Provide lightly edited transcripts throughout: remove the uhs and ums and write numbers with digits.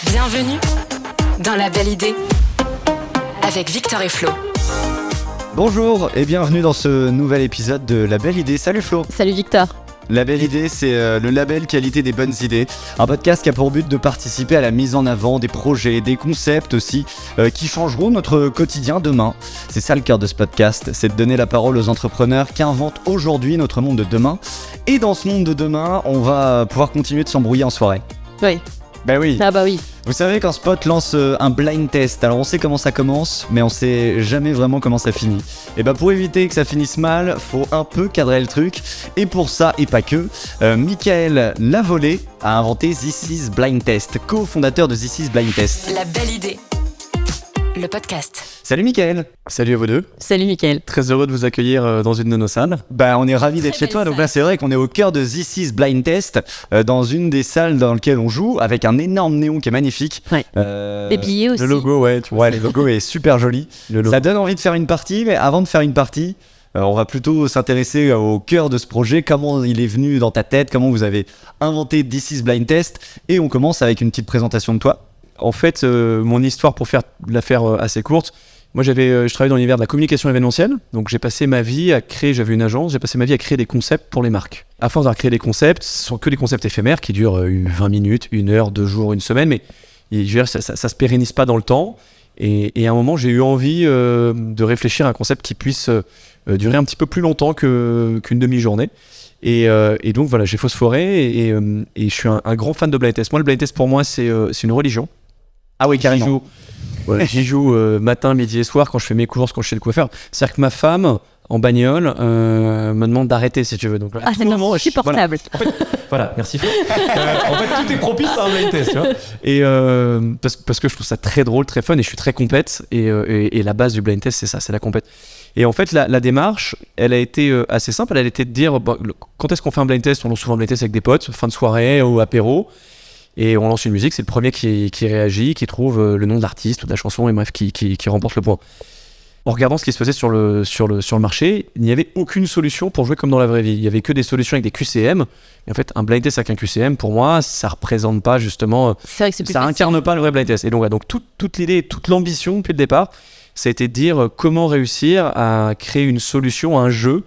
Bienvenue dans La Belle Idée avec Victor et Flo. Bonjour et bienvenue dans ce nouvel épisode de La Belle Idée. Salut Flo. Salut Victor. La Belle Idée, c'est le label qualité des bonnes idées. Un podcast qui a pour but de participer à la mise en avant des projets, des concepts aussi, qui changeront notre quotidien demain. C'est ça le cœur de ce podcast, c'est de donner la parole aux entrepreneurs qui inventent aujourd'hui notre monde de demain. Et dans ce monde de demain, on va pouvoir continuer de s'embrouiller en soirée. Oui. Ben oui. Ah bah oui. Vous savez qu'un spot lance un blind test, alors on sait comment ça commence, mais on sait jamais vraiment comment ça finit. Et bah pour éviter que ça finisse mal, faut un peu cadrer le truc. Et pour ça, et pas que, Michael Lavolée a inventé This is Blind Test, co-fondateur de This is Blind Test. La Belle Idée, le podcast. Salut Michael. Salut à vous deux. Salut Mickaël. Très heureux de vous accueillir dans une de nos salles. Bah on est ravis d'être chez toi, donc là c'est vrai qu'on est au cœur de This is Blind Test, dans une des salles dans lesquelles on joue, avec un énorme néon qui est magnifique. Ouais. Les billets aussi. Le logo, ouais. Le logo est super joli. Ça donne envie de faire une partie, mais avant de faire une partie, on va plutôt s'intéresser au cœur de ce projet, comment il est venu dans ta tête, comment vous avez inventé This is Blind Test, et on commence avec une petite présentation de toi. En fait, mon histoire, pour la faire assez courte, moi je travaillais dans l'univers de la communication événementielle, donc j'ai passé ma vie à créer, j'avais une agence, j'ai passé ma vie à créer des concepts pour les marques. À force d'avoir créé des concepts, ce sont que des concepts éphémères qui durent 20 minutes, 1 heure, 2 jours, 1 semaine, mais je veux dire, ça se pérennise pas dans le temps. Et à un moment, j'ai eu envie de réfléchir à un concept qui puisse durer un petit peu plus longtemps qu'une demi-journée. Et donc voilà, j'ai phosphoré et je suis un grand fan de blind test. Moi, le blind test pour moi, c'est une religion. Ah oui, carrément. J'y joue matin, midi et soir quand je fais mes courses, quand je fais le coiffeur. C'est-à-dire que ma femme, en bagnole, me demande d'arrêter si tu veux. Donc, c'est insupportable. Voilà, merci Flo. En fait, tout est propice à un blind test, tu vois. Et parce que je trouve ça très drôle, très fun, et je suis très compète. Et la base du blind test, c'est ça, c'est la compète. Et en fait, la démarche, elle a été assez simple. Elle a été de dire, quand est-ce qu'on fait un blind test ? On lance souvent un blind test avec des potes, fin de soirée ou apéro. Et on lance une musique, c'est le premier qui réagit, qui trouve le nom de l'artiste ou de la chanson, et bref, qui remporte le point. En regardant ce qui se faisait sur le marché, il n'y avait aucune solution pour jouer comme dans la vraie vie. Il n'y avait que des solutions avec des QCM. Et en fait, un blind test avec un QCM, pour moi, ça ne représente pas justement... C'est vrai que c'est plus ça facile. incarne pas le vrai blind test. Et donc toute l'idée, toute l'ambition depuis le départ, ça a été de dire comment réussir à créer une solution, un jeu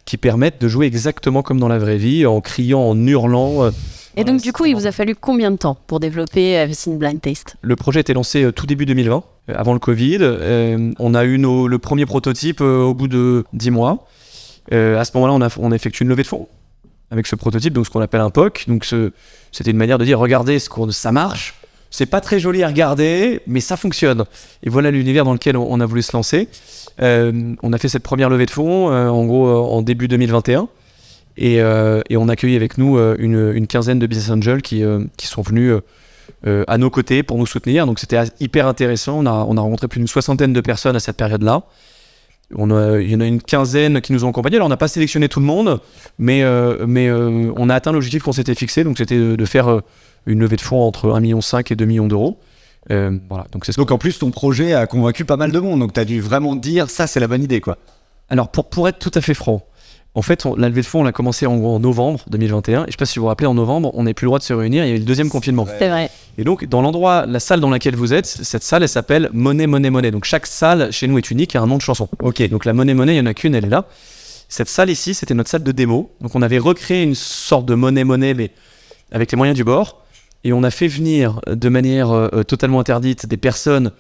qui permette de jouer exactement comme dans la vraie vie, en criant, en hurlant... Et donc du coup, il vous a fallu combien de temps pour développer This is Blind Test ? Le projet a été lancé tout début 2020, avant le Covid. On a eu le premier prototype au bout de 10 mois. À ce moment-là, on effectue une levée de fonds avec ce prototype, donc ce qu'on appelle un POC. Donc c'était une manière de dire, regardez, ça marche. C'est pas très joli à regarder, mais ça fonctionne. Et voilà l'univers dans lequel on a voulu se lancer. On a fait cette première levée de fonds, en gros, en début 2021. Et on a accueilli avec nous une quinzaine de business angels qui sont venus à nos côtés pour nous soutenir. Donc c'était hyper intéressant. On a rencontré plus d'une 60aine de personnes à cette période-là. Il y en a une quinzaine qui nous ont accompagnés. Alors on n'a pas sélectionné tout le monde, mais on a atteint l'objectif qu'on s'était fixé. Donc c'était de faire une levée de fonds entre 1,5 million et 2 millions d'euros. Voilà, donc en plus ton projet a convaincu pas mal de monde, donc tu as dû vraiment dire ça c'est la bonne idée quoi. Alors pour être tout à fait franc, en fait, la levée de fonds, on l'a commencé en gros en novembre 2021. Et je ne sais pas si vous vous rappelez, en novembre, on n'est plus le droit de se réunir. Il y a eu le deuxième confinement. C'est vrai. Et donc, la salle dans laquelle vous êtes, cette salle, elle s'appelle Monnaie. Donc, chaque salle chez nous est unique et a un nom de chanson. Ok. Donc, la Monnaie, il n'y en a qu'une, elle est là. Cette salle ici, c'était notre salle de démo. Donc, on avait recréé une sorte de Monnaie, mais avec les moyens du bord. Et on a fait venir de manière totalement interdite des personnes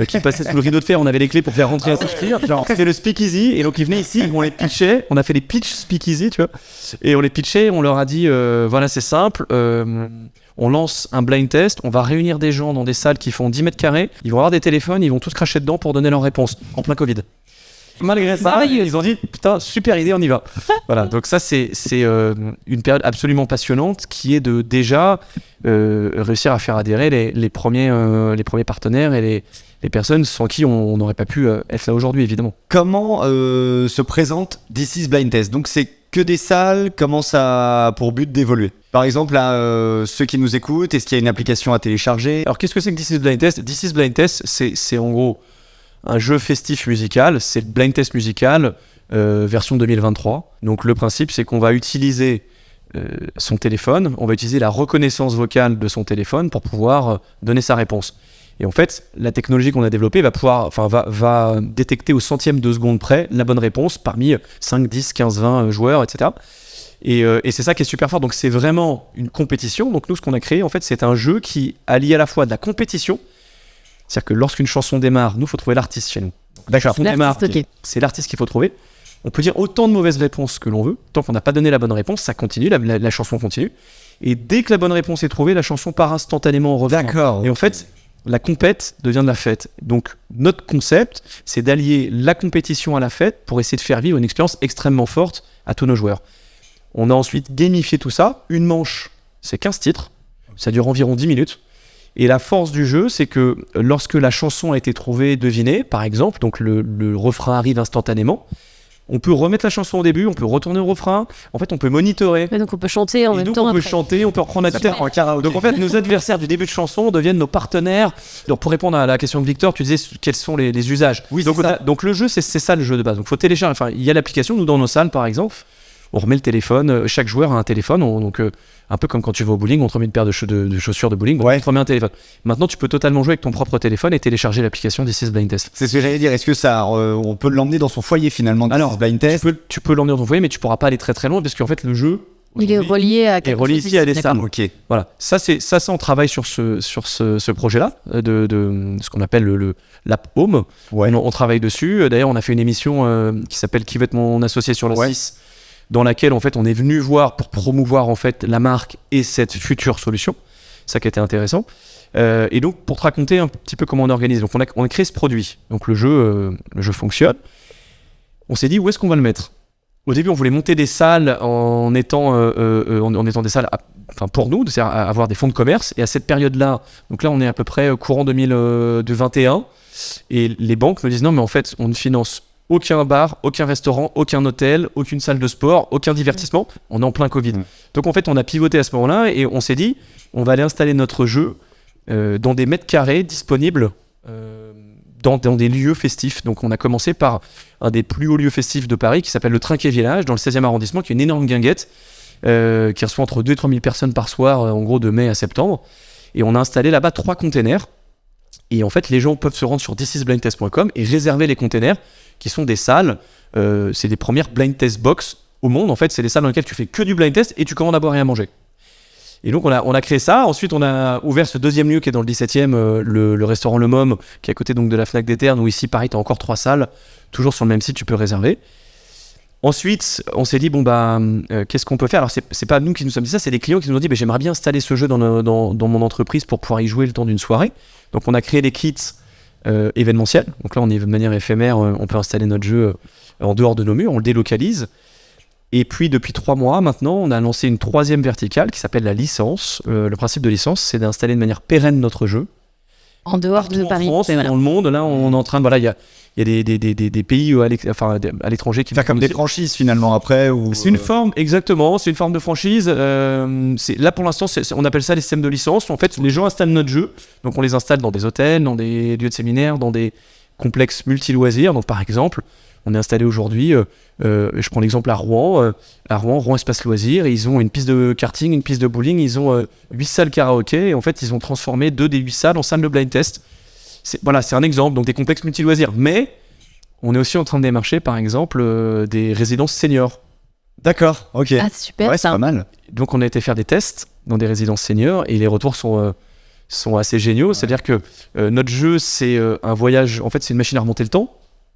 qui passaient sous le rideau de fer. On avait les clés pour faire rentrer et sortir. C'était le speakeasy. Et donc ils venaient ici, on les pitchait. On a fait les pitch speakeasy, tu vois. Et on les pitchait. On leur a dit voilà, c'est simple. On lance un blind test. On va réunir des gens dans des salles qui font 10 mètres carrés. Ils vont avoir des téléphones. Ils vont tous cracher dedans pour donner leur réponse en plein Covid. Malgré ça, ils ont dit putain, super idée, on y va. Voilà, donc ça c'est une période absolument passionnante qui est de déjà réussir à faire adhérer les premiers partenaires et les personnes sans qui on n'aurait pas pu être là aujourd'hui, évidemment. Comment se présente This is Blind Test ? Donc c'est que des salles, comment ça a pour but d'évoluer ? Par exemple, là, ceux qui nous écoutent, est-ce qu'il y a une application à télécharger ? Alors qu'est-ce que c'est que This is Blind Test ? This is Blind Test, c'est en gros un jeu festif musical, c'est le blind test musical version 2023. Donc le principe, c'est qu'on va utiliser son téléphone, on va utiliser la reconnaissance vocale de son téléphone pour pouvoir donner sa réponse. Et en fait, la technologie qu'on a développée va détecter au centième de seconde près la bonne réponse parmi 5, 10, 15, 20 joueurs, etc. Et c'est ça qui est super fort. Donc c'est vraiment une compétition. Donc nous, ce qu'on a créé, en fait, c'est un jeu qui allie à la fois de la compétition, c'est-à-dire que lorsqu'une chanson démarre, nous, il faut trouver l'artiste chez nous. D'accord. C'est l'artiste qu'il faut trouver. On peut dire autant de mauvaises réponses que l'on veut. Tant qu'on n'a pas donné la bonne réponse, ça continue, la chanson continue. Et dès que la bonne réponse est trouvée, la chanson part instantanément en refrain. D'accord. Et en fait, la compète devient de la fête. Donc notre concept, c'est d'allier la compétition à la fête pour essayer de faire vivre une expérience extrêmement forte à tous nos joueurs. On a ensuite gamifié tout ça. Une manche, c'est 15 titres. Ça dure environ 10 minutes. Et la force du jeu, c'est que lorsque la chanson a été trouvée, devinée, par exemple, donc le refrain arrive instantanément, on peut remettre la chanson au début, on peut retourner au refrain. En fait, on peut monitorer. Et donc on peut chanter en Et même donc temps. on peut après. chanter, on peut reprendre la guitare. En karaoké. Donc en fait, nos adversaires du début de chanson deviennent nos partenaires. Donc pour répondre à la question de Victor, tu disais quels sont les usages. Oui, donc, c'est ça. donc le jeu, c'est ça le jeu de base. Donc faut télécharger. Enfin, il y a l'application. Nous dans nos salles, par exemple, on remet le téléphone. Chaque joueur a un téléphone. Donc un peu comme quand tu vas au bowling, on te remet une paire de chaussures de bowling. Donc Ouais. on te remet un téléphone. Maintenant, tu peux totalement jouer avec ton propre téléphone et télécharger l'application This is Blind Test. C'est ce que j'allais dire. Est-ce que ça, on peut l'emmener dans son foyer finalement? Alors, blind test. Tu peux l'emmener dans ton foyer, mais tu pourras pas aller très très loin parce qu'en fait le jeu Il est relié à est quelque relié chose ici à des d'ici. salles. Ok. Voilà, ça on travaille sur ce projet-là, de ce qu'on appelle l'app Home. Ouais. On travaille dessus. D'ailleurs, on a fait une émission qui s'appelle Qui veut être mon associé sur la Ouais. 6, dans laquelle en fait on est venu voir pour promouvoir en fait la marque et cette future solution. Ça qui était intéressant. Et donc pour te raconter un petit peu comment on organise. Donc on a créé ce produit. Donc le jeu fonctionne. On s'est dit où est-ce qu'on va le mettre. Au début, on voulait monter des salles en étant des salles pour nous, c'est-à-dire avoir des fonds de commerce. Et à cette période-là, donc là, on est à peu près courant 2021, et les banques me disent non, mais en fait, on ne finance aucun bar, aucun restaurant, aucun hôtel, aucune salle de sport, aucun divertissement. On est en plein Covid. Donc en fait, on a pivoté à ce moment-là et on s'est dit, on va aller installer notre jeu dans des mètres carrés disponibles dans des lieux festifs. Donc on a commencé par un des plus hauts lieux festifs de Paris qui s'appelle le Trinquet Village, dans le 16e arrondissement, qui est une énorme guinguette qui reçoit entre 2 et 3 000 personnes par soir, en gros de mai à septembre. Et on a installé là-bas 3 containers. Et en fait, les gens peuvent se rendre sur thisisblindtest.com et réserver les containers qui sont des salles. C'est les premières blind test box au monde. En fait, c'est des salles dans lesquelles tu fais que du blind test et tu commandes à boire et à manger. Et donc, on a créé ça. Ensuite, on a ouvert ce deuxième lieu qui est dans le 17e, le restaurant Le Môme, qui est à côté donc, de la Fnac des Ternes, où ici, pareil, tu as encore 3 salles. Toujours sur le même site, tu peux réserver. Ensuite, on s'est dit, qu'est-ce qu'on peut faire? Alors, c'est pas nous qui nous sommes dit ça, c'est les clients qui nous ont dit, j'aimerais bien installer ce jeu dans mon entreprise pour pouvoir y jouer le temps d'une soirée. Donc, on a créé des kits événementiels. Donc là, on est de manière éphémère, on peut installer notre jeu en dehors de nos murs, on le délocalise. Et puis, depuis 3 mois, maintenant, on a lancé une 3e verticale qui s'appelle la licence. Le principe de licence, c'est d'installer de manière pérenne notre jeu. En dehors de Paris. En France, Mais voilà. dans le monde, là, on est en train de... Voilà, il y a des pays à l'étranger qui... Faire comme des franchises finalement après ou... C'est une forme, exactement, c'est une forme de franchise. Là, pour l'instant, on appelle ça les systèmes de licence. En fait, les gens installent notre jeu. Donc, on les installe dans des hôtels, dans des lieux de séminaire, dans des complexes multi-loisirs. Donc, par exemple, on est installé aujourd'hui, je prends l'exemple à Rouen. Rouen Espace Loisirs, ils ont une piste de karting, une piste de bowling, ils ont 8 salles karaoké. Et en fait, ils ont transformé 2 des 8 salles en salles de blind test. C'est un exemple, donc des complexes multi-loisirs. Mais on est aussi en train de démarcher, par exemple, des résidences seniors. D'accord, ok. Ah, super, Ouais, c'est ça. pas mal. Donc on a été faire des tests dans des résidences seniors et les retours sont assez géniaux. Ouais. C'est-à-dire que notre jeu, c'est un voyage, en fait c'est une machine à remonter le temps.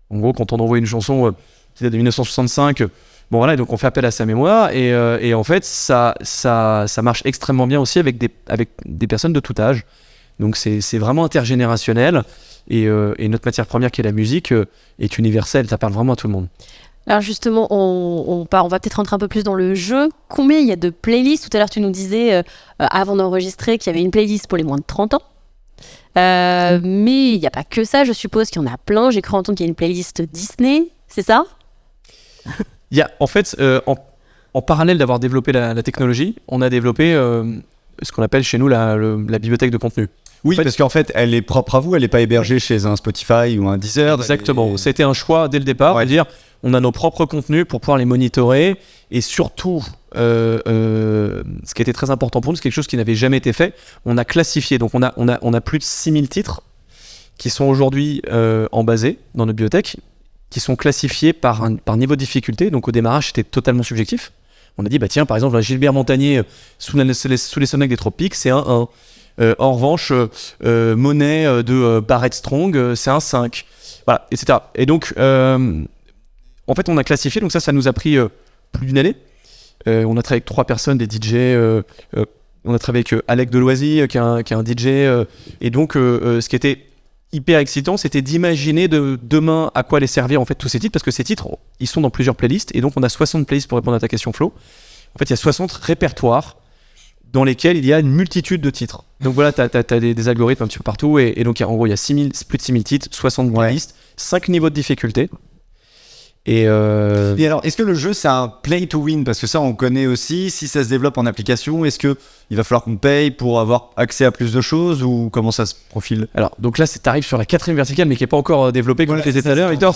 En gros, quand on envoie une chanson qui date de 1965, et donc on fait appel à sa mémoire et en fait ça marche extrêmement bien aussi avec des personnes de tout âge. Donc c'est vraiment intergénérationnel et notre matière première qui est la musique est universelle, ça parle vraiment à tout le monde. Alors justement, on va peut-être rentrer un peu plus dans le jeu. Combien il y a de playlists? Tout à l'heure, tu nous disais, avant d'enregistrer, qu'il y avait une playlist pour les moins de 30 ans. Mais il n'y a pas que ça, je suppose qu'il y en a plein. J'ai cru entendre qu'il y a une playlist Disney, c'est ça? Il y a, en fait, en parallèle d'avoir développé la technologie, on a développé ce qu'on appelle chez nous la bibliothèque de contenu. Oui, en fait, parce qu'en fait, elle est propre à vous, elle n'est pas hébergée chez un Spotify ou un Deezer. Exactement, c'était un choix dès le départ, de dire on a nos propres contenus pour pouvoir les monitorer. Et surtout, ce qui était très important pour nous, c'est quelque chose qui n'avait jamais été fait. On a classifié, donc on a plus de 6000 titres qui sont aujourd'hui embasés dans notre bibliothèque, qui sont classifiés par niveau de difficulté. Donc au démarrage, c'était totalement subjectif. On a dit, tiens, par exemple, Gilbert Montagnier, sous les sommets des tropiques, c'est un 1. En revanche, Monet de Barrett Strong, c'est un 5. Voilà, etc. Et donc, en fait, on a classifié, donc ça nous a pris plus d'une année. On a travaillé avec 3 personnes, des DJ. On a travaillé avec Alec Deloisy, qui est un DJ. Et donc, ce qui était hyper excitant, c'était d'imaginer demain à quoi les servir en fait tous ces titres, parce que ces titres, ils sont dans plusieurs playlists, et donc on a 60 playlists pour répondre à ta question, Flo. En fait, il y a 60 répertoires dans lesquels il y a une multitude de titres. Donc voilà, t'as des algorithmes un petit peu partout, et donc en gros, il y a plus de 6000 titres, 60 playlists, 5 niveaux de difficulté. Et alors, est-ce que le jeu c'est un play to win? Parce que ça on connaît aussi, si ça se développe en application, est-ce que il va falloir qu'on paye pour avoir accès à plus de choses, ou comment ça se profile? Alors, donc là, t'arrives sur la 4e verticale, mais qui n'est pas encore développée, comme je disais tout à l'heure, Victor.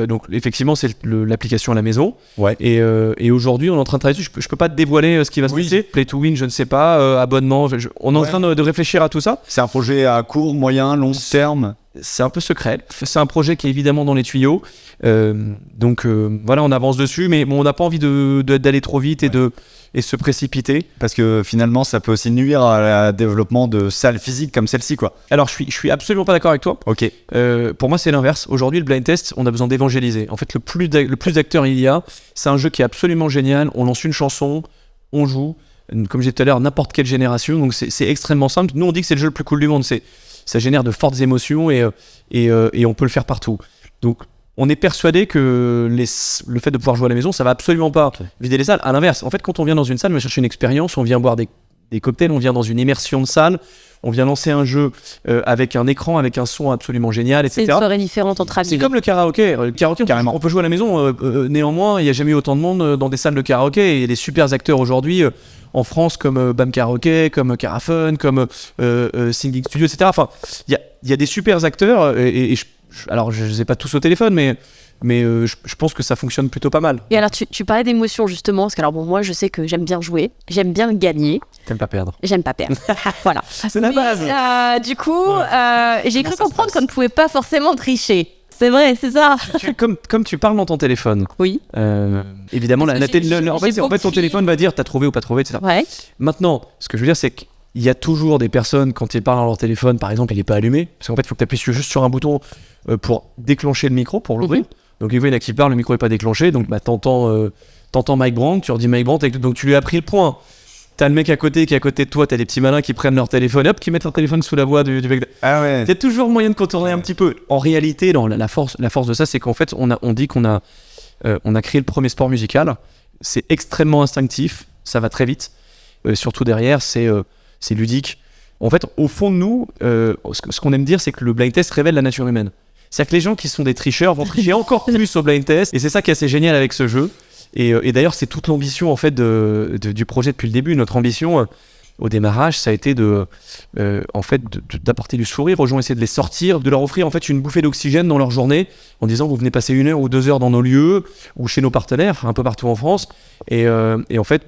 Donc effectivement, c'est l'application à la maison. Ouais. Et aujourd'hui, on est en train de travailler dessus. Je peux pas te dévoiler ce qui va se passer. Play to win, je ne sais pas. Abonnement, on est en train de réfléchir à tout ça. C'est un projet à court, moyen, long terme? C'est un peu secret. C'est un projet qui est évidemment dans les tuyaux. Donc voilà, on avance dessus, mais bon, on n'a pas envie d'aller trop vite et se précipiter. Parce que finalement, ça peut aussi nuire au développement de salles physiques comme celle-ci, quoi. Alors, je suis absolument pas d'accord avec toi. Ok. Pour moi, c'est l'inverse. Aujourd'hui, le blind test, on a besoin d'évangéliser. En fait, le plus d'acteurs il y a, c'est un jeu qui est absolument génial. On lance une chanson, on joue. Comme j'ai dit tout à l'heure, n'importe quelle génération. Donc, c'est extrêmement simple. Nous, on dit que c'est le jeu le plus cool du monde. Ça génère de fortes émotions et on peut le faire partout. Donc, on est persuadé que le fait de pouvoir jouer à la maison, ça va absolument pas vider les salles. À l'inverse, en fait, quand on vient dans une salle, on va chercher une expérience, on vient boire des cocktails, on vient dans une immersion de salle, on vient lancer un jeu avec un écran, avec un son absolument génial, etc. C'est une soirée différente entre amis. C'est comme le karaoké. Le karaoké, carrément. On peut jouer à la maison. Néanmoins, il n'y a jamais eu autant de monde dans des salles de karaoké. Et il y a des super acteurs aujourd'hui en France, comme Bam Karaoké, comme Carafun, comme Singing Studio, etc. Enfin, il y a des super acteurs. Alors, je ne les ai pas tous au téléphone, mais je pense que ça fonctionne plutôt pas mal. Et alors, tu parlais d'émotion justement, parce que alors bon, moi je sais que j'aime bien jouer, j'aime bien gagner. T'aimes pas perdre. J'aime pas perdre. Voilà. C'est la base. Du coup, j'ai cru comprendre qu'on ne pouvait pas forcément tricher. C'est vrai, c'est ça. Comme tu parles dans ton téléphone. Oui. Évidemment, en fait, ton téléphone va dire t'as trouvé ou pas trouvé, etc. Ouais. Maintenant, ce que je veux dire, c'est qu'il y a toujours des personnes, quand ils parlent dans leur téléphone, par exemple, il n'est pas allumé. Parce qu'en fait, il faut que tu appuies juste sur un bouton pour déclencher le micro, pour l'ouvrir. Donc, il y en a qui parlent, le micro n'est pas déclenché. Donc, t'entends Mike Brandt, tu leur dis Mike Brandt, donc tu lui as pris le point. T'as le mec à côté qui est à côté de toi, t'as des petits malins qui prennent leur téléphone, hop, qui mettent leur téléphone sous la voix du mec. Ah ouais. Il y a toujours moyen de contourner un petit peu. En réalité, la force de ça, c'est qu'en fait, on dit qu'on a créé le premier sport musical. C'est extrêmement instinctif, ça va très vite. Surtout derrière, c'est ludique. En fait, au fond de nous, ce qu'on aime dire, c'est que le blind test révèle la nature humaine. C'est-à-dire que les gens qui sont des tricheurs vont tricher encore plus au blind test, et c'est ça qui est assez génial avec ce jeu. Et d'ailleurs, c'est toute l'ambition en fait du projet depuis le début. Notre ambition au démarrage, ça a été d'apporter du sourire aux gens, essayer de les sortir, de leur offrir en fait une bouffée d'oxygène dans leur journée, en disant vous venez passer 1 heure ou 2 heures dans nos lieux ou chez nos partenaires, un peu partout en France, et en fait,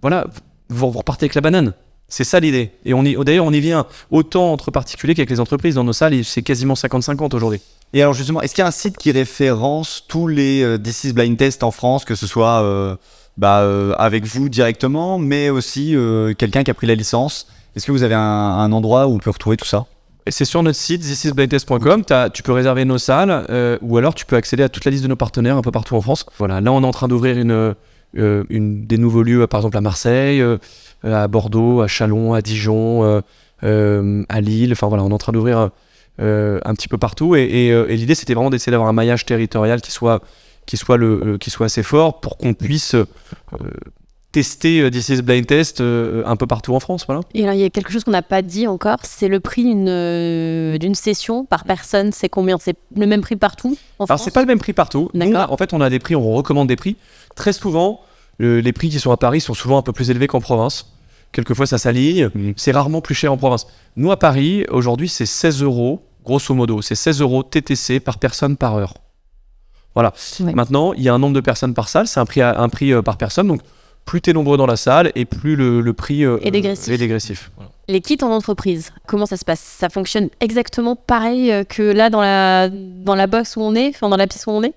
voilà, vous repartez avec la banane. C'est ça l'idée. Et d'ailleurs, on y vient autant entre particuliers qu'avec les entreprises. Dans nos salles, c'est quasiment 50-50 aujourd'hui. Et alors justement, est-ce qu'il y a un site qui référence tous les This is Blind Test en France, que ce soit avec vous directement, mais aussi quelqu'un qui a pris la licence? Est-ce que vous avez un endroit où on peut retrouver tout ça? Et c'est sur notre site thisisblindtest.com. Tu peux réserver nos salles ou alors tu peux accéder à toute la liste de nos partenaires un peu partout en France. Voilà, là on est en train d'ouvrir des nouveaux lieux, par exemple à Marseille, à Bordeaux, à Châlons, à Dijon, à Lille. Enfin voilà, on est en train d'ouvrir un petit peu partout. Et l'idée, c'était vraiment d'essayer d'avoir un maillage territorial qui soit assez fort pour qu'on puisse tester This is Blind Test un peu partout en France. Voilà. Et alors, il y a quelque chose qu'on n'a pas dit encore, c'est le prix d'une session par personne. C'est combien? C'est le même prix partout en France? Alors, c'est pas le même prix partout. D'accord. Nous, en fait, on a des prix, on recommande des prix. Très souvent, les prix qui sont à Paris sont souvent un peu plus élevés qu'en province. Quelquefois, ça s'aligne. C'est rarement plus cher en province. Nous, à Paris, aujourd'hui, c'est 16 €, grosso modo. C'est 16 € TTC par personne par heure. Voilà. Ouais. Maintenant, il y a un nombre de personnes par salle, c'est un prix par personne, donc plus t'es nombreux dans la salle et plus le prix est dégressif. est dégressif. Voilà. Les kits en entreprise, comment ça se passe? Ça fonctionne exactement pareil que là dans la box où on est, enfin dans la pièce où on est?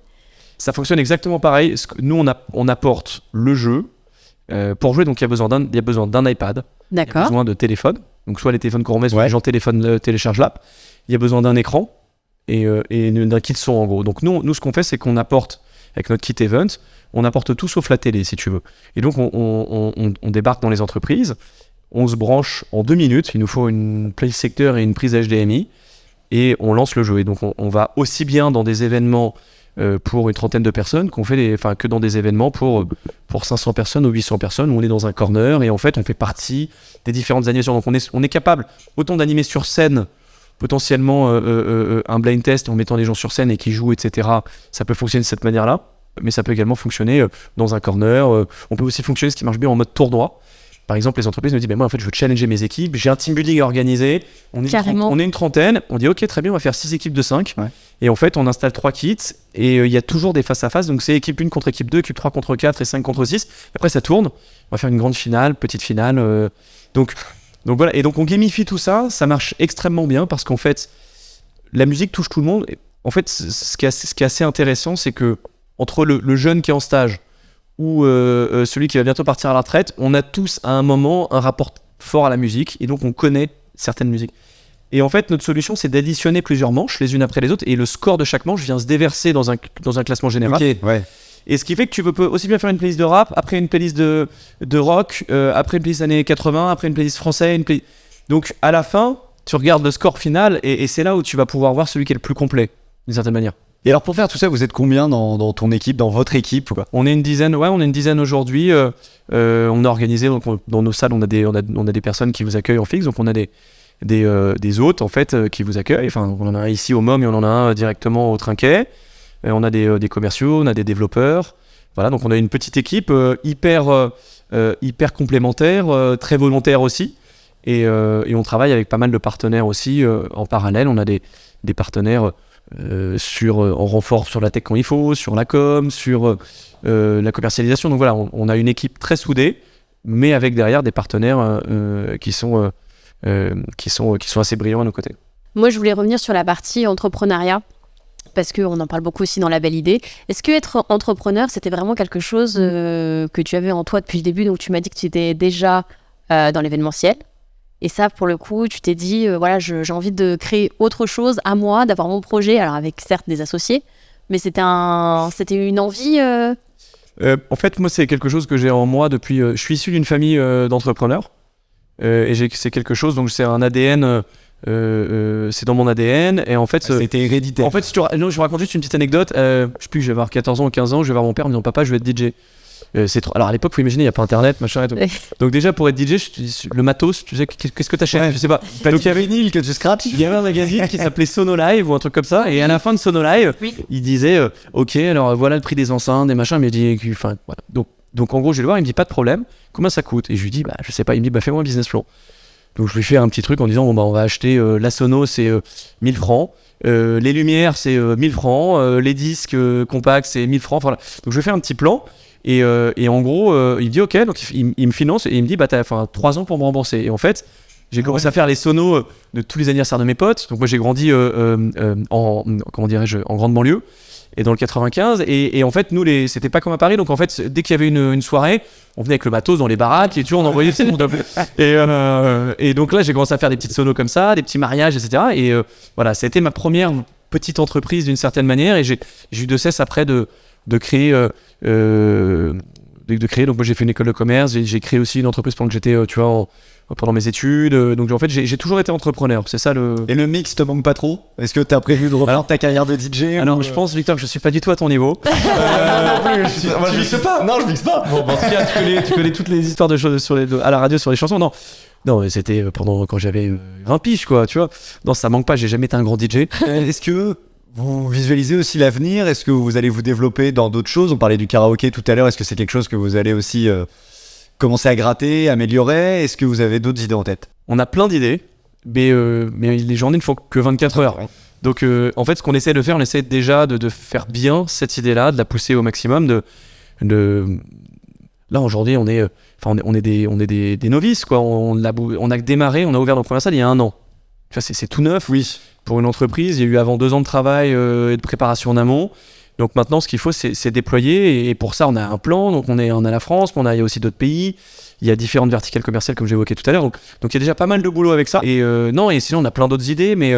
Ça fonctionne exactement pareil. Nous, on apporte le jeu. Pour jouer, donc il y a besoin d'un iPad, il y a D'accord. besoin de téléphone, donc soit les téléphones qu'on remet, soit Ouais. les gens téléchargent l'app. Il y a besoin d'un écran et d'un kit son en gros. Donc nous ce qu'on fait, c'est qu'on apporte, avec notre kit event, on apporte tout sauf la télé si tu veux. Et donc on débarque dans les entreprises, on se branche en 2 minutes, il nous faut une play secteur et une prise HDMI, et on lance le jeu. Et donc on va aussi bien dans des événements pour une trentaine de personnes que dans des événements pour 500 personnes ou 800 personnes où on est dans un corner et en fait on fait partie des différentes animations. Donc on est capable autant d'animer sur scène potentiellement un blind test en mettant les gens sur scène et qui jouent, etc. Ça peut fonctionner de cette manière-là, mais ça peut également fonctionner dans un corner. On peut aussi fonctionner, ce qui marche bien, en mode tournoi. Par exemple, les entreprises nous disent, moi en fait je veux challenger mes équipes, j'ai un team building à organiser, on est une trentaine, on dit ok très bien, on va faire 6 équipes de 5, Ouais. et en fait on installe 3 kits, et il y a toujours des face à face, donc c'est équipe 1 contre équipe 2, équipe 3 contre 4 et 5 contre 6, après ça tourne, on va faire une grande finale, petite finale, donc voilà, et donc on gamifie tout ça, ça marche extrêmement bien, parce qu'en fait la musique touche tout le monde, et en fait ce qui est assez intéressant, c'est que entre le jeune qui est en stage, ou celui qui va bientôt partir à la retraite, on a tous à un moment un rapport fort à la musique et donc on connaît certaines musiques. Et en fait, notre solution, c'est d'additionner plusieurs manches les unes après les autres et le score de chaque manche vient se déverser dans un classement général. Ok, ouais. Et ce qui fait que tu peux aussi bien faire une playlist de rap, après une playlist de rock, après une playlist années 80, après une playlist française. Donc à la fin, tu regardes le score final et c'est là où tu vas pouvoir voir celui qui est le plus complet, d'une certaine manière. Et alors pour faire tout ça, vous êtes combien dans ton équipe, dans votre équipe quoi? On est une dizaine aujourd'hui. On a organisé, donc dans nos salles, on a des personnes qui vous accueillent en fixe, donc on a des hôtes en fait qui vous accueillent. Enfin, on en a un ici au MOM et on en a un directement au Trinquet. On a des commerciaux, on a des développeurs. Voilà, donc on a une petite équipe hyper complémentaire, très volontaire aussi. Et on travaille avec pas mal de partenaires aussi en parallèle. On a des partenaires en renfort sur la tech quand il faut, sur la com, sur la commercialisation. Donc voilà, on a une équipe très soudée, mais avec derrière des partenaires qui sont assez brillants à nos côtés. Moi, je voulais revenir sur la partie entrepreneuriat, parce qu'on en parle beaucoup aussi dans La Belle Idée. Est-ce que être entrepreneur, c'était vraiment quelque chose que tu avais en toi depuis le début? Donc tu m'as dit que tu étais déjà dans l'événementiel. Et ça, pour le coup, tu t'es dit, voilà, j'ai envie de créer autre chose à moi, d'avoir mon projet, alors avec certes des associés, mais c'était une envie. En fait, moi, c'est quelque chose que j'ai en moi depuis. Je suis issu d'une famille d'entrepreneurs, et c'est quelque chose, donc c'est un ADN. C'est dans mon ADN, et en fait, C'était héréditaire. En fait, je vous raconte juste une petite anecdote. Je sais plus, je vais avoir 14 ans ou 15 ans, je vais voir mon père, me disant papa, je vais être DJ. Alors à l'époque, faut imaginer, il n'y a pas internet, machin et tout. Donc déjà pour être DJ, le matos, tu sais, qu'est-ce que t'achètes? Ouais. Je sais pas. Donc il y avait vinyle que tu scratches. il y avait un magazine qui s'appelait Sono Live ou un truc comme ça, et à la fin de Sono Live, Oui. il disait ok, alors voilà le prix des enceintes, des machins, mais il dit, enfin voilà. Donc en gros, je vais le voir, il me dit pas de problème, combien ça coûte? Et je lui dis bah je sais pas, il me dit bah fais-moi un business plan. Donc je lui fais un petit truc en disant bon bah on va acheter la Sono, c'est 1000 francs. Les lumières c'est 1000 francs, les disques compacts c'est 1000 francs, voilà. Donc je fais un petit plan et en gros il me dit ok, donc il me finance et il me dit bah t'as 3 ans pour me rembourser. Et en fait j'ai commencé à faire les sonos de tous les anniversaires de mes potes. Donc moi j'ai grandi en grande banlieue et dans le 95 et en fait nous c'était pas comme à Paris, donc en fait dès qu'il y avait une soirée, on venait avec le matos dans les baraques et tu vois, on envoyait tout le monde. Et donc là j'ai commencé à faire des petites sonos comme ça, des petits mariages, etc. Et voilà, ça a été ma première petite entreprise d'une certaine manière, et j'ai eu de cesse après de créer donc moi j'ai fait une école de commerce, j'ai créé aussi une entreprise pendant que j'étais pendant mes études, donc en fait j'ai toujours été entrepreneur, c'est ça le... Et le mix te manque pas trop? Est-ce que t'as prévu de reprendre ta carrière de DJ? Alors je pense, Victor, que je suis pas du tout à ton niveau. je mixes pas. Non, je mixe pas. Bon, en tout cas, tu connais toutes les histoires de choses à la radio sur les chansons. Non, mais c'était quand j'avais 20 piges, quoi, tu vois. Non, ça manque pas, j'ai jamais été un grand DJ. Est-ce que vous visualisez aussi l'avenir? Est-ce que vous allez vous développer dans d'autres choses? On parlait du karaoké tout à l'heure. Est-ce que c'est quelque chose que vous allez aussi commencer à gratter, améliorer? Est-ce que vous avez d'autres idées en tête? On a plein d'idées. mais les journées ne font que 24 heures. Ouais. Donc en fait, ce qu'on essaie de faire, on essaie déjà de faire bien cette idée-là, de la pousser au maximum. Là aujourd'hui, on est des novices, quoi. On a démarré, on a ouvert nos premières salles il y a 1 an. Tu vois, c'est tout neuf. Oui. Pour une entreprise, il y a eu avant 2 ans de travail et de préparation en amont. Donc maintenant, ce qu'il faut, c'est déployer. Et pour ça, on a un plan. Donc on a la France, mais il y a aussi d'autres pays. Il y a différentes verticales commerciales, comme j'évoquais tout à l'heure. Donc il y a déjà pas mal de boulot avec ça. Et et sinon, on a plein d'autres idées. Mais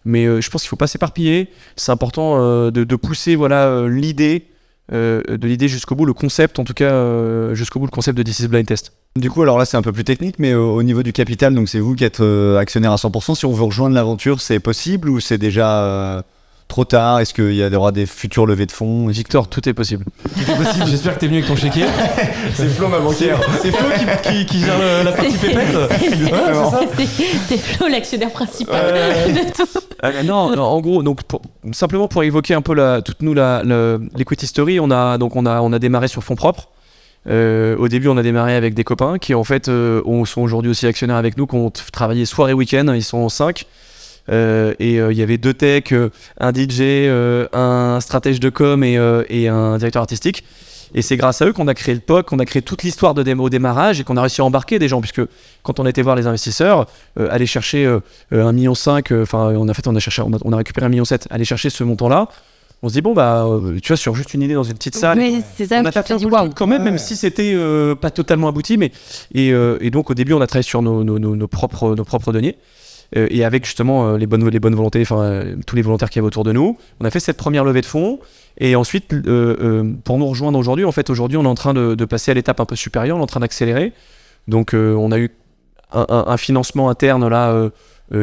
je pense qu'il faut pas s'éparpiller. C'est important de pousser l'idée. De l'idée jusqu'au bout, le concept en tout cas, jusqu'au bout le concept de This is Blind Test. Du coup, alors là, c'est un peu plus technique, mais au niveau du capital, donc c'est vous qui êtes actionnaire à 100%. Si on veut rejoindre l'aventure, c'est possible ou c'est déjà trop tard? Est-ce qu'il y aura des futures levées de fonds? Victor, tout est possible. Tout est possible, j'espère que t'es venu avec ton chéquier. C'est Flo, ma banquière. C'est Flo qui gère la partie pépette. C'est Flo, l'actionnaire principal de tout. Non, en gros, donc simplement pour évoquer un peu l'equity story, on a démarré sur fonds propres. Au début, on a démarré avec des copains qui en fait sont aujourd'hui aussi actionnaires avec nous, qui ont travaillé soir et week-end. Ils sont 5. Et il y avait 2 techs, un DJ, un stratège de com et un directeur artistique. Et c'est grâce à eux qu'on a créé le POC, qu'on a créé toute l'histoire au démarrage et qu'on a réussi à embarquer des gens, puisque quand on a été voir les investisseurs, aller chercher 1,5 million, on a récupéré 1,7 million, aller chercher ce montant-là, on se dit tu vois, sur juste une idée dans une petite salle, Mais c'est ça, on a fait du wow quand même si c'était pas totalement abouti, mais et donc au début on a travaillé sur nos propres deniers. Et avec justement les bonnes volontés, tous les volontaires qui avaient autour de nous, on a fait cette première levée de fonds. Et ensuite, pour nous rejoindre aujourd'hui, on est en train de passer à l'étape un peu supérieure, on est en train d'accélérer. Donc, on a eu un financement interne là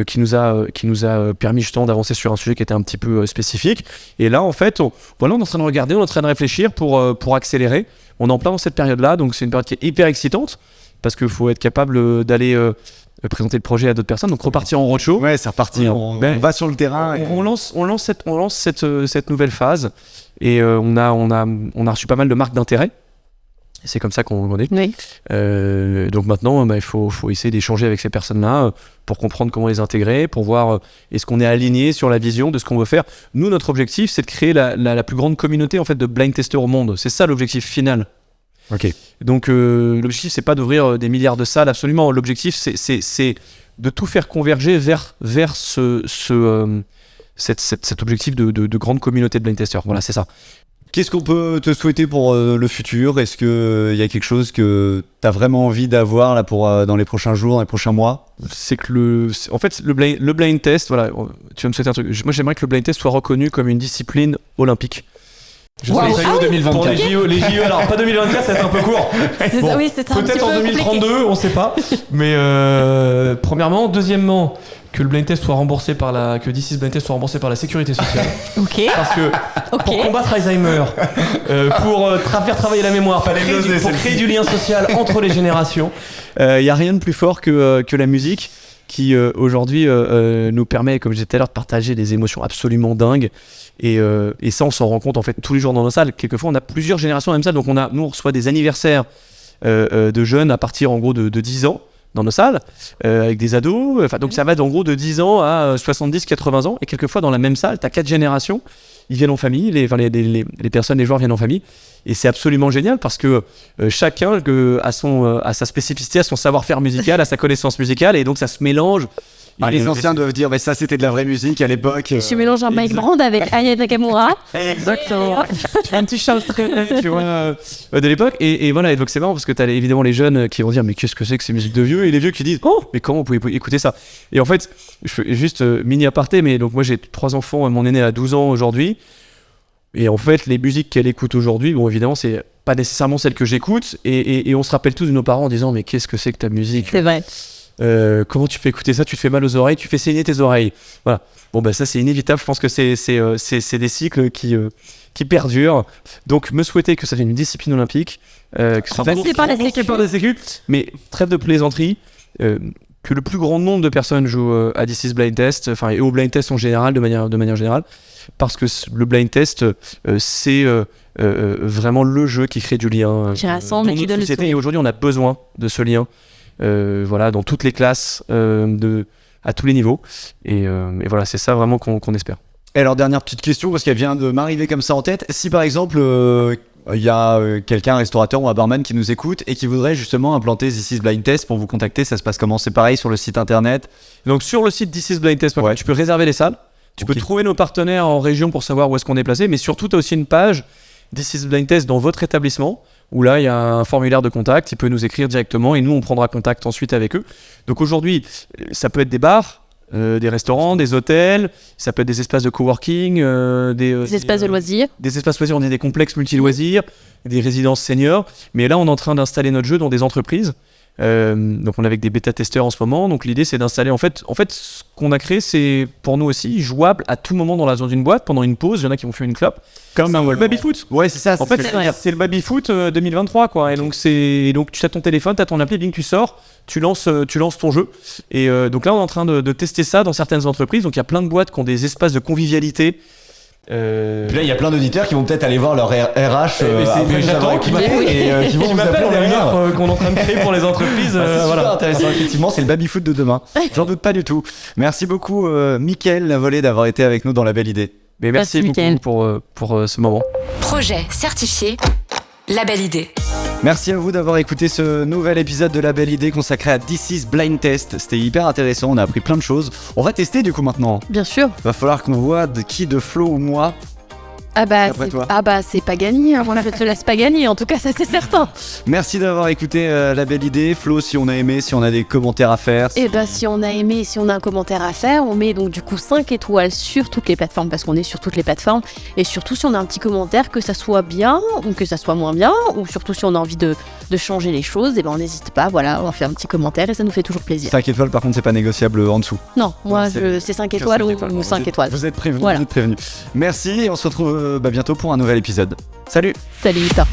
qui nous a permis justement d'avancer sur un sujet qui était un petit peu spécifique. Et là, en fait, on est en train de regarder, on est en train de réfléchir pour accélérer. On est en plein dans cette période-là, donc c'est une période qui est hyper excitante parce qu'il faut être capable d'aller présenter le projet à d'autres personnes, donc repartir en roadshow. Ouais, c'est reparti. On va sur le terrain. On lance cette nouvelle phase et on a reçu pas mal de marques d'intérêt. C'est comme ça qu'on est. Oui. Donc maintenant, il faut essayer d'échanger avec ces personnes-là pour comprendre comment les intégrer, pour voir est-ce qu'on est aligné sur la vision de ce qu'on veut faire. Nous, notre objectif, c'est de créer la plus grande communauté en fait de blind testeurs au monde. C'est ça l'objectif final. Ok. Donc l'objectif, c'est pas d'ouvrir des milliards de salles, absolument. L'objectif, c'est de tout faire converger vers cet objectif de grande communauté de blind testeurs. Voilà, c'est ça. Qu'est-ce qu'on peut te souhaiter pour le futur? Est-ce qu'il y a quelque chose que tu as vraiment envie d'avoir là, dans les prochains jours, dans les prochains mois? C'est que le blind test, voilà, tu vas me souhaiter un truc. Moi, j'aimerais que le blind test soit reconnu comme une discipline olympique. Je serai JO 2024. Pour les JO, alors pas 2024, ça va être un peu court. C'est ça, oui, c'est un petit Peut-être peu en 2032, on sait pas. Mais premièrement, deuxièmement, que le blind test soit remboursé que This is Blind Test soit remboursé par la sécurité sociale. Ok. Parce que pour combattre Alzheimer, pour faire travailler la mémoire, pour créer du lien social entre les générations. Il y a rien de plus fort que la musique qui aujourd'hui nous permet, comme je disais tout à l'heure, de partager des émotions absolument dingues. Et ça, on s'en rend compte en fait tous les jours dans nos salles. Quelquefois, on a plusieurs générations dans la même salle. Donc, nous, on reçoit des anniversaires de jeunes à partir en gros de 10 ans dans nos salles, avec des ados. Donc, ça va en gros de 10 ans à 70, 80 ans. Et quelquefois, dans la même salle, tu as 4 générations. Ils viennent en famille, les personnes, les joueurs viennent en famille. Et c'est absolument génial parce que chacun a sa spécificité, a son savoir-faire musical, a sa connaissance musicale. Et donc, ça se mélange. Les anciens doivent dire, mais ça c'était de la vraie musique à l'époque. Tu mélanges un Mike Brand avec Aya Nakamura. Exactement. Tu fais un petit Charles Trenet, tu vois, de l'époque. Et voilà, et donc c'est marrant parce que t'as évidemment les jeunes qui vont dire, mais qu'est-ce que c'est que ces musiques de vieux? Et les vieux qui disent, oh, mais comment vous pouvez écouter ça? Et en fait, je fais juste mini aparté, mais donc moi j'ai 3 enfants, mon aîné a 12 ans aujourd'hui. Et en fait, les musiques qu'elle écoute aujourd'hui, bon, évidemment, c'est pas nécessairement celles que j'écoute. Et on se rappelle tous de nos parents en disant, mais qu'est-ce que c'est que ta musique? C'est vrai. Comment tu fais écouter ça? Tu te fais mal aux oreilles, tu fais saigner tes oreilles. Voilà. Bon, ça c'est inévitable. Je pense que c'est des cycles qui perdurent. Donc, me souhaiter que ça devienne une discipline olympique. C'est pas la sécu. Mais trêve de plaisanterie. Que le plus grand nombre de personnes jouent à This is Blind Test, et au blind test en général, de manière générale, parce que le blind test, c'est vraiment le jeu qui crée du lien. Qui rassemble et qui donne le sourire. Et aujourd'hui, on a besoin de ce lien. Dans toutes les classes, à tous les niveaux. Et voilà, c'est ça vraiment qu'on espère. Et alors, dernière petite question, parce qu'elle vient de m'arriver comme ça en tête. Si par exemple, il y a quelqu'un, un restaurateur ou un barman qui nous écoute et qui voudrait justement implanter This is Blind Test pour vous contacter, ça se passe comment? C'est pareil sur le site internet? Donc sur le site thisisblindtest.com, Ouais. tu peux réserver les salles, tu peux trouver nos partenaires en région pour savoir où est-ce qu'on est placé, mais surtout tu as aussi une page This is Blind Test dans votre établissement, où là il y a un formulaire de contact, il peut nous écrire directement et nous on prendra contact ensuite avec eux. Donc aujourd'hui, ça peut être des bars, des restaurants, des hôtels, ça peut être des espaces de coworking, Des espaces de loisirs. des espaces loisirs, on a des complexes multi-loisirs, des résidences seniors, mais là on est en train d'installer notre jeu dans des entreprises. Donc on est avec des bêta-testeurs en ce moment, donc l'idée c'est d'installer en fait ce qu'on a créé, c'est pour nous aussi jouable à tout moment dans une boîte, pendant une pause, il y en a qui vont faire une clope, comme un baby-foot. Ouais, c'est ça. En fait c'est le baby-foot 2023 quoi, et donc tu as ton téléphone, tu as ton appli, bing, tu sors, tu lances ton jeu, et donc là on est en train de tester ça dans certaines entreprises, donc il y a plein de boîtes qui ont des espaces de convivialité. Puis là, il y a plein d'auditeurs qui vont peut-être aller voir leur RH mais j'attends qui vont Qui vous m'appelle, appeler on a une derrière. offre qu'on est en train de créer pour les entreprises. C'est Voilà. super intéressant, effectivement, c'est le baby-foot de demain. J'en doute pas du tout. Merci beaucoup, Mickaël Lavolée, d'avoir été avec nous dans La Belle Idée. Mais merci Merci, beaucoup pour ce moment. Projet certifié, La Belle Idée. Merci à vous d'avoir écouté ce nouvel épisode de La Belle Idée consacré à This is Blind Test. C'était hyper intéressant, on a appris plein de choses. On va tester du coup maintenant. Bien sûr. Va falloir qu'on voit de Flo ou moi. D'après toi. C'est pas gagné, hein. Voilà, je te laisse pas gagner, en tout cas ça c'est certain. Merci d'avoir écouté La Belle Idée. Flo, si on a aimé, si on a des commentaires à faire. Et si on a aimé, si on a un commentaire à faire, on met donc du coup 5 étoiles sur toutes les plateformes, parce qu'on est sur toutes les plateformes, et surtout si on a un petit commentaire, que ça soit bien ou que ça soit moins bien, ou surtout si on a envie de changer les choses, et on n'hésite pas, voilà, on fait un petit commentaire et ça nous fait toujours plaisir. 5 étoiles, par contre, c'est pas négociable en dessous. Non, moi C'est- c'est 5 étoiles ou 5 étoiles. Vous êtes prévenus. Voilà. Merci et on se retrouve bientôt pour un nouvel épisode. Salut! Salut Victor.